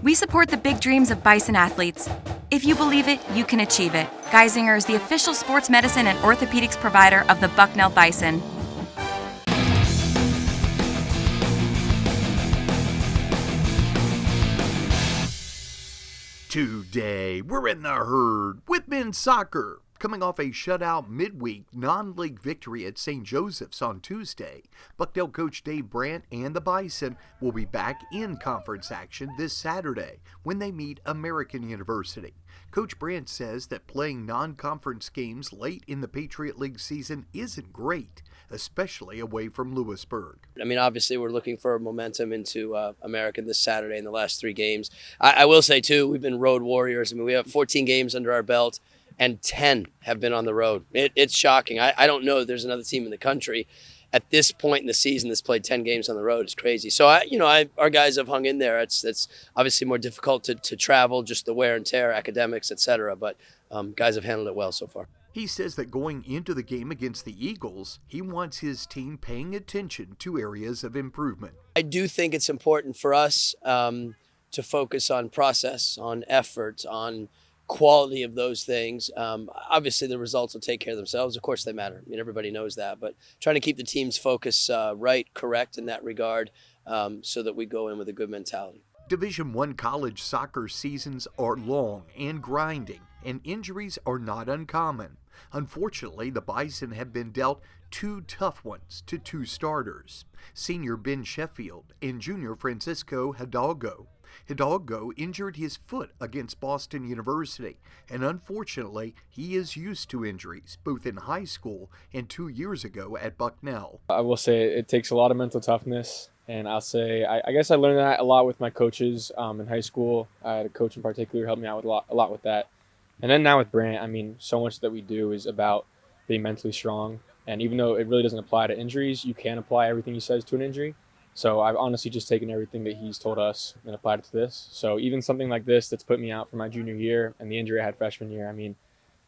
We support the big dreams of Bison athletes. If you believe it, you can achieve it. Geisinger is the official sports medicine and orthopedics provider of the Bucknell Bison. Today, we're in the herd with men's soccer. Coming off a shutout midweek non-league victory at St. Joseph's on Tuesday, Bucknell coach Dave Brandt and the Bison will be back in conference action this Saturday when they meet American University. Coach Brandt says that playing non-conference games late in the Patriot League season isn't great, especially away from Lewisburg. I mean, obviously, we're looking for momentum into American this Saturday in the last 3 games. I will say, too, we've been road warriors. I mean, we have 14 games under our belt, and 10 have been on the road. It's shocking. I don't know if there's another team in the country at this point in the season that's played 10 games on the road. It's crazy. So, our guys have hung in there. It's obviously more difficult to travel, just the wear and tear, academics, etc. But guys have handled it well so far. He says that going into the game against the Eagles, he wants his team paying attention to areas of improvement. I do think it's important for us to focus on process, on effort, on quality of those things. Obviously, the results will take care of themselves. Of course, they matter. I mean, everybody knows that. But trying to keep the team's focus correct in that regard so that we go in with a good mentality. Division I college soccer seasons are long and grinding, and injuries are not uncommon. Unfortunately, the Bison have been dealt 2 tough ones to 2 starters, senior Ben Sheffield and junior Francisco Hidalgo. Hidalgo injured his foot against Boston University, and unfortunately, he is used to injuries, both in high school and 2 years ago at Bucknell. I will say it takes a lot of mental toughness, and I'll say I guess I learned that a lot with my coaches in high school. I had a coach in particular who helped me out with a lot with that. And then now with Brandt, I mean, so much that we do is about being mentally strong, and even though it really doesn't apply to injuries, you can apply everything he says to an injury. So I've honestly just taken everything that he's told us and applied it to this. So even something like this that's put me out for my junior year and the injury I had freshman year, I mean,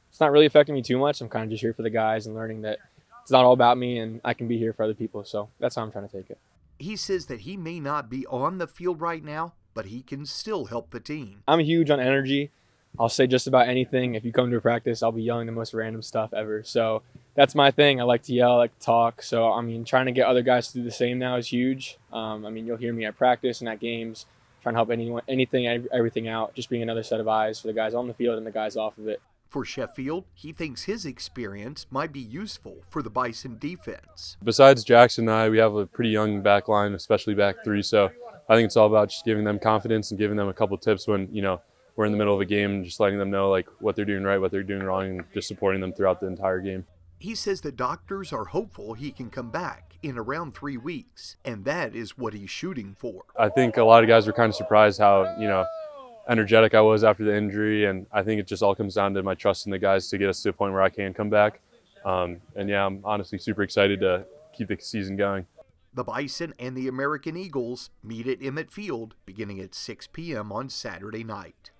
it's not really affecting me too much. I'm kind of just here for the guys and learning that it's not all about me and I can be here for other people. So that's how I'm trying to take it. He says that he may not be on the field right now, but he can still help the team. I'm huge on energy. I'll say just about anything. If you come to a practice, I'll be yelling the most random stuff ever. So that's my thing. I like to yell, I like to talk. So, I mean, trying to get other guys to do the same now is huge. I mean, you'll hear me at practice and at games, trying to help everything out, just being another set of eyes for the guys on the field and the guys off of it. For Sheffield, he thinks his experience might be useful for the Bison defense. Besides Jackson and I, we have a pretty young back line, especially back 3. So I think it's all about just giving them confidence and giving them a couple tips when, we're in the middle of a game and just letting them know like what they're doing right, what they're doing wrong, and just supporting them throughout the entire game. He says the doctors are hopeful he can come back in around 3 weeks, and that is what he's shooting for. I think a lot of guys were kind of surprised how, energetic I was after the injury, and I think it just all comes down to my trust in the guys to get us to a point where I can come back. I'm honestly super excited to keep the season going. The Bison and the American Eagles meet at Emmett Field beginning at 6 p.m. on Saturday night.